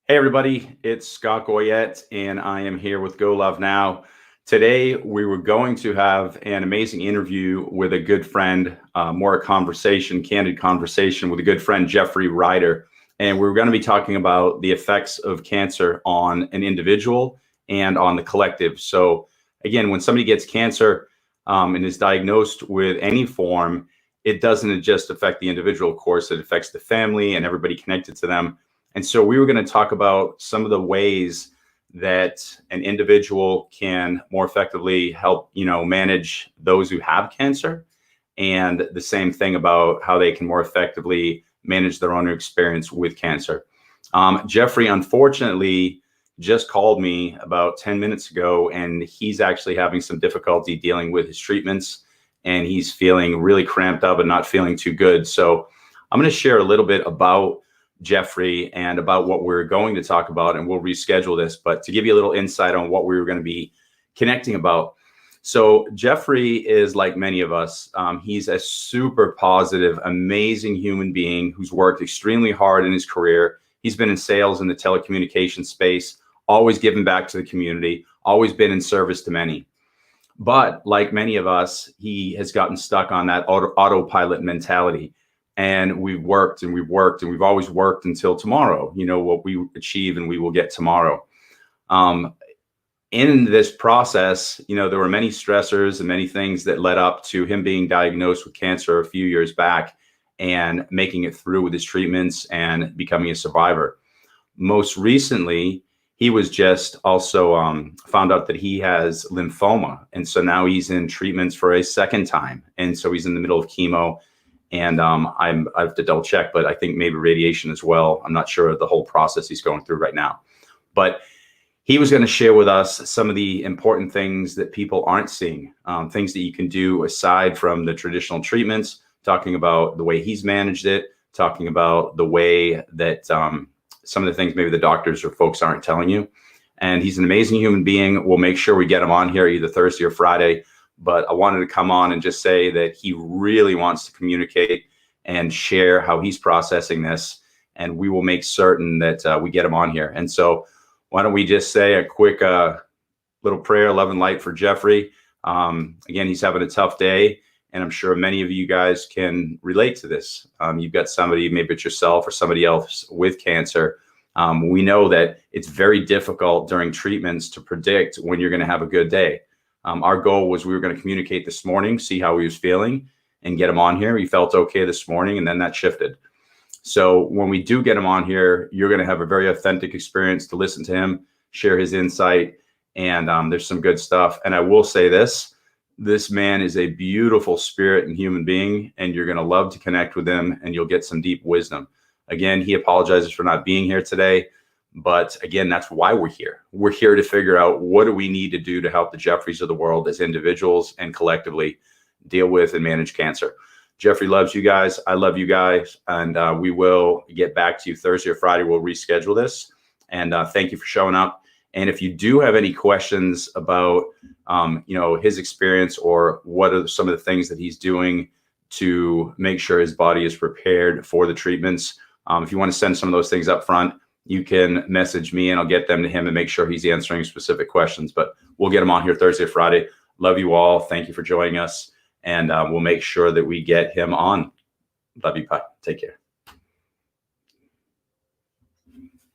Hey everybody, it's Scott Goyette and I am here with Go Love Now. Today we were going to have an amazing interview with a good friend, more a conversation, candid conversation with a good friend, Geoffrey Ryder. And we're going to be talking about the effects of cancer on an individual and on the collective. So again, when somebody gets cancer and is diagnosed with any form, it doesn't just affect the individual, of course, it affects the family and everybody connected to them. And so we were going to talk about some of the ways that an individual can more effectively help, manage those who have cancer, and the same thing about how they can more effectively manage their own experience with cancer. Geoffrey, unfortunately, just called me about 10 minutes ago, and he's actually having some difficulty dealing with his treatments, and he's feeling really cramped up and not feeling too good. So I'm going to share a little bit about Geoffrey and about what we're going to talk about, and we'll reschedule this, but to give you a little insight on what we were going to be connecting about. So Geoffrey is like many of us. He's a super positive, amazing human being who's worked extremely hard in his career. He's been in sales in the telecommunications space, always given back to the community, always been in service to many. But like many of us, he has gotten stuck on that autopilot mentality. And we've worked and we've worked and we've always worked until tomorrow, what we achieve and we will get tomorrow. In this process, there were many stressors and many things that led up to him being diagnosed with cancer a few years back and making it through with his treatments and becoming a survivor. Most recently, he was just also found out that he has lymphoma. And so now he's in treatments for a second time. And so he's in the middle of chemo. And I have to double check, but I think maybe radiation as well. I'm not sure of the whole process he's going through right now. But he was going to share with us some of the important things that people aren't seeing, things that you can do aside from the traditional treatments, talking about the way he's managed it, talking about the way that some of the things maybe the doctors or folks aren't telling you. And he's an amazing human being. We'll make sure we get him on here either Thursday or Friday. But I wanted to come on and just say that he really wants to communicate and share how he's processing this. And we will make certain that we get him on here. And so why don't we just say a quick little prayer, love and light for Geoffrey. Again, he's having a tough day. And I'm sure many of you guys can relate to this. You've got somebody, maybe it's yourself or somebody else with cancer. We know that it's very difficult during treatments to predict when you're going to have a good day. Our goal was we were going to communicate this morning, see how he was feeling, and get him on here. He felt okay this morning, and then that shifted. So when we do get him on here, you're going to have a very authentic experience to listen to him, share his insight, and there's some good stuff. And I will say this man is a beautiful spirit and human being, and you're going to love to connect with him, and you'll get some deep wisdom. Again, he apologizes for not being here today. But again, that's why we're here. We're here to figure out what do we need to do to help the Geoffreys of the world as individuals and collectively deal with and manage cancer. Geoffrey loves you guys. I love you guys. And we will get back to you Thursday or Friday. We'll reschedule this. And thank you for showing up. And if you do have any questions about, his experience or what are some of the things that he's doing to make sure his body is prepared for the treatments, if you want to send some of those things up front, you can message me and I'll get them to him and make sure he's answering specific questions. But we'll get him on here Thursday, Friday. Love you all. Thank you for joining us. And we'll make sure that we get him on. Love you. Bye. Take care.